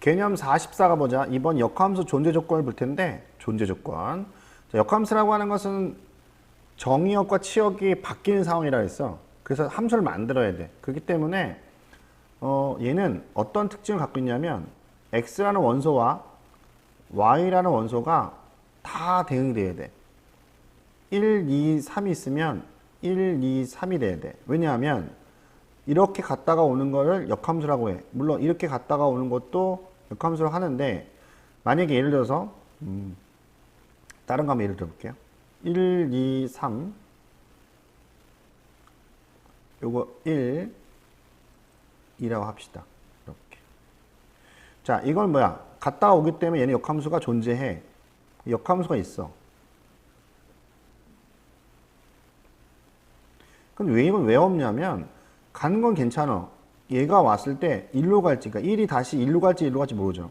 개념 44가 뭐냐? 이번 역함수 존재 조건을 볼 텐데, 존재 조건. 자, 역함수라고 하는 것은 정의역과 치역이 바뀌는 상황이라 했어. 그래서 함수를 만들어야 돼. 그렇기 때문에 얘는 어떤 특징을 갖고 있냐면 x라는 원소와 y라는 원소가 다 대응이 돼야 돼. 1, 2, 3이 있으면 1, 2, 3이 돼야 돼. 왜냐하면 이렇게 갔다가 오는 거를 역함수라고 해. 물론 이렇게 갔다가 오는 것도 역함수로 하는데, 만약에 예를 들어서 다른 거 한번 예를 들어볼게요. 1, 2, 3 요거 1, 2라고 합시다. 이렇게. 자, 이건 뭐야? 갔다가 오기 때문에 얘는 역함수가 존재해. 역함수가 있어. 그럼 왜 이건 왜 없냐면, 가는 건 괜찮아. 얘가 왔을 때 1로 갈지, 그러니까 1이 다시 1로 갈지 모르죠.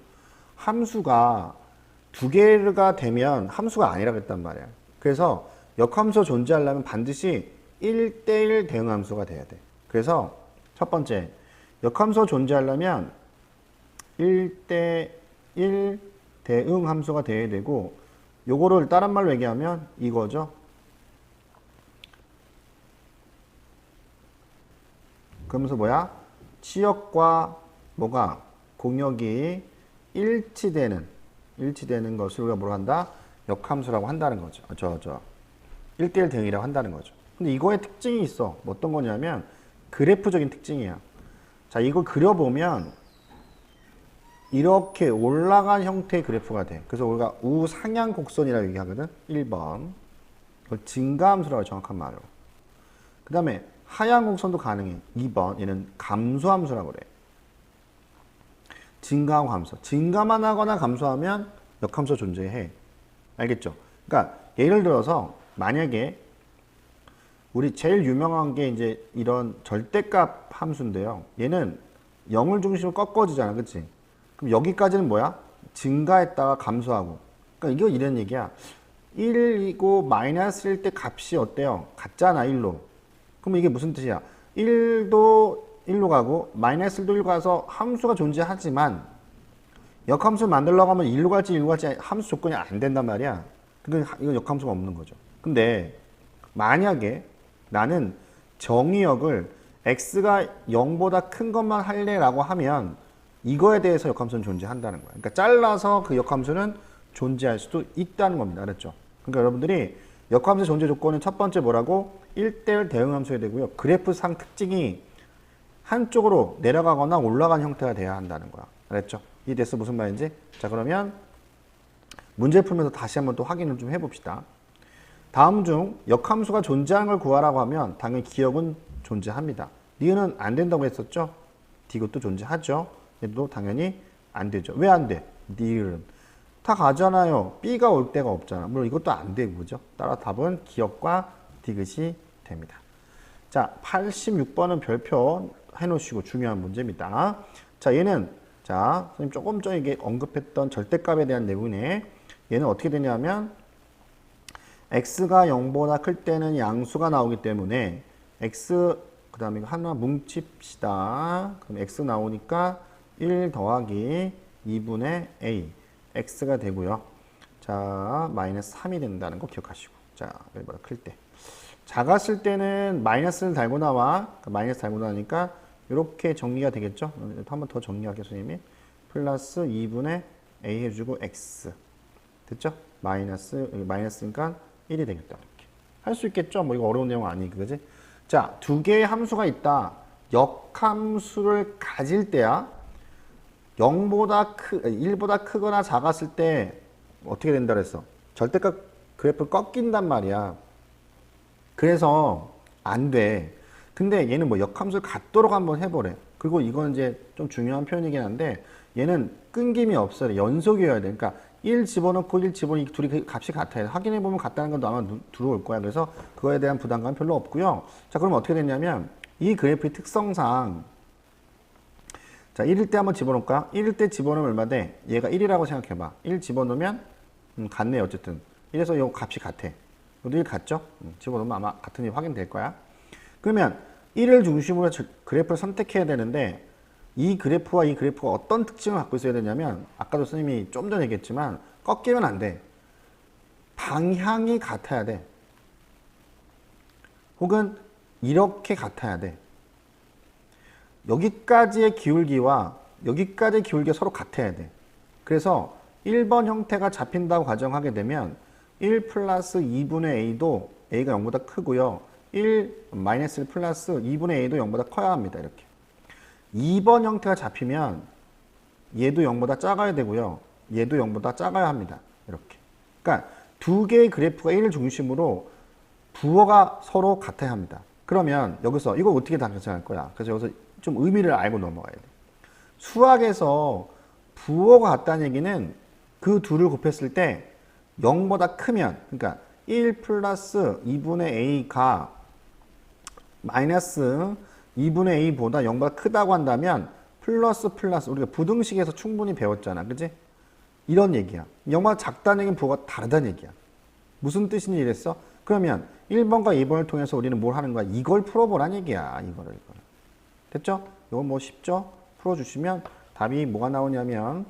함수가 두 개가 되면 함수가 아니라고 했단 말이야. 그래서 역함수 존재하려면 반드시 1대1 대응함수가 돼야 돼. 그래서 첫 번째, 역함수 존재하려면 1대1 대응함수가 돼야 되고, 요거를 다른 말로 얘기하면 이거죠. 그러면서 뭐야? 치역과 뭐가 공역이 일치되는 것을 우리가 뭐로 한다? 역함수라고 한다는 거죠. 1대1 대응이라고 한다는 거죠. 근데 이거의 특징이 있어. 뭐 어떤 거냐면 그래프적인 특징이야. 자, 이걸 그려보면 이렇게 올라간 형태의 그래프가 돼. 그래서 우리가 우상향 곡선이라고 얘기하거든. 1번. 이걸 증가함수라고 정확한 말로. 그 다음에 하향 곡선도 가능해. 2번. 얘는 감소함수라고 그래. 증가하고 감소. 증가만 하거나 감소하면 역함수 존재해. 알겠죠? 그러니까 예를 들어서 만약에 우리 제일 유명한 게 이제 이런 절대값 함수인데요. 얘는 0을 중심으로 꺾어지잖아. 그치? 그럼 여기까지는 뭐야? 증가했다가 감소하고. 그러니까 이거 이런 얘기야. 1이고 마이너스일 때 값이 어때요? 같잖아. 1로. 그럼 이게 무슨 뜻이야? 1도 1로 가고 마이너스 1도 1로 가서 함수가 존재하지만 역함수를 만들려고 하면 1로 갈지 함수 조건이 안 된단 말이야. 그러니까 이건 역함수가 없는 거죠. 근데 만약에 나는 정의역을 x가 0보다 큰 것만 할래라고 하면 이거에 대해서 역함수는 존재한다는 거야. 그러니까 잘라서 그 역함수는 존재할 수도 있다는 겁니다. 알았죠? 그러니까 여러분들이 역함수 존재 조건은 첫 번째 뭐라고? 1대1 대응함수여야 되고요. 그래프상 특징이 한쪽으로 내려가거나 올라간 형태가 돼야 한다는 거야. 알았죠? 이해됐어? 무슨 말인지? 자, 그러면 문제 풀면서 다시 한번 또 확인을 좀 해봅시다. 다음 중 역함수가 존재하는 걸 구하라고 하면 당연히 기역은 존재합니다. 니은은 안 된다고 했었죠? 이것도 존재하죠? 얘도 당연히 안 되죠. 왜 안 돼? 니은. 다 가잖아요. B가 올 데가 없잖아. 물론 이것도 안 되고, 그죠? 따라 답은 기역과 디귿이 됩니다. 자, 86번은 별표 해놓으시고 중요한 문제입니다. 자, 얘는, 자, 선생님 조금 전에 언급했던 절대값에 대한 내용이네. 얘는 어떻게 되냐면, x가 0보다 클 때는 양수가 나오기 때문에, x, 그 다음에 하나 뭉칩시다. 그럼 x 나오니까 1 더하기 2분의 a. x가 되고요. 자, 마이너스 3이 된다는 거 기억하시고. 자, 1보다 클 때. 작았을 때는 마이너스를 달고 나와. 마이너스 달고 나니까 이렇게 정리가 되겠죠? 한 번 더 정리할게요, 선생님이. 플러스 2분의 a 해주고 x. 됐죠? 마이너스니까 1이 되겠다. 이렇게. 할 수 있겠죠? 뭐 이거 어려운 내용 아니고, 그지? 자, 두 개의 함수가 있다. 역함수를 가질 때야. 1보다 크거나 작았을 때 어떻게 된다 그랬어? 절대값 그래프를 꺾인단 말이야. 그래서 안 돼. 근데 얘는 뭐 역함수를 갖도록 한번 해보래. 그리고 이건 이제 좀 중요한 표현이긴 한데 얘는 끊김이 없어요. 연속이어야 돼. 그러니까 1 집어넣고 1 집어넣고 둘이 값이 같아요. 확인해보면 같다는 건 아마 들어올 거야. 그래서 그거에 대한 부담감은 별로 없고요. 자, 그럼 어떻게 됐냐면 이 그래프의 특성상 자, 1일 때 한번 집어넣을까? 1일 때 집어넣으면 얼마 돼? 얘가 1이라고 생각해봐. 1 집어넣으면 같네 어쨌든. 1에서 이 값이 같아. 이것도 1 같죠? 집어넣으면 아마 같은 게 확인될 거야. 그러면 1을 중심으로 그래프를 선택해야 되는데 이 그래프와 이 그래프가 어떤 특징을 갖고 있어야 되냐면 아까도 선생님이 좀 전에 얘기했지만 꺾이면 안 돼. 방향이 같아야 돼. 혹은 이렇게 같아야 돼. 여기까지의 기울기와 여기까지의 기울기가 서로 같아야 돼. 그래서 1번 형태가 잡힌다고 가정하게 되면 1 플러스 2분의 a도 a가 0보다 크고요. 1 마이너스 1 플러스 2분의 a도 0보다 커야 합니다. 이렇게. 2번 형태가 잡히면 얘도 0보다 작아야 되고요. 얘도 0보다 작아야 합니다. 이렇게. 그러니까 두 개의 그래프가 1을 중심으로 부호가 서로 같아야 합니다. 그러면 여기서 이거 어떻게 답변할 거야? 그래서 여기서 좀 의미를 알고 넘어가야 돼. 수학에서 부호가 같다는 얘기는 그 둘을 곱했을 때 0보다 크면, 그러니까 1 플러스 2분의 a가 마이너스 2분의 a보다 0보다 크다고 한다면 플러스 플러스 우리가 부등식에서 충분히 배웠잖아. 그치? 이런 얘기야. 0보다 작다는 얘기는 부호가 다르다는 얘기야. 무슨 뜻인지 이랬어? 그러면 1번과 2번을 통해서 우리는 뭘 하는 거야? 이걸 풀어보란 얘기야. 이거를. 됐죠? 이건 뭐 쉽죠? 풀어주시면 답이 뭐가 나오냐면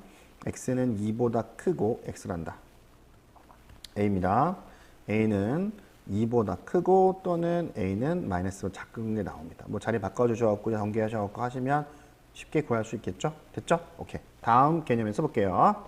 x는 2보다 크고 x란다. a입니다. a는 2보다 크고 또는 a는 마이너스로 작은 게 나옵니다. 뭐 자리 바꿔주셔갖고 전개하셔갖고 하시면 쉽게 구할 수 있겠죠? 됐죠? 오케이. 다음 개념에서 볼게요.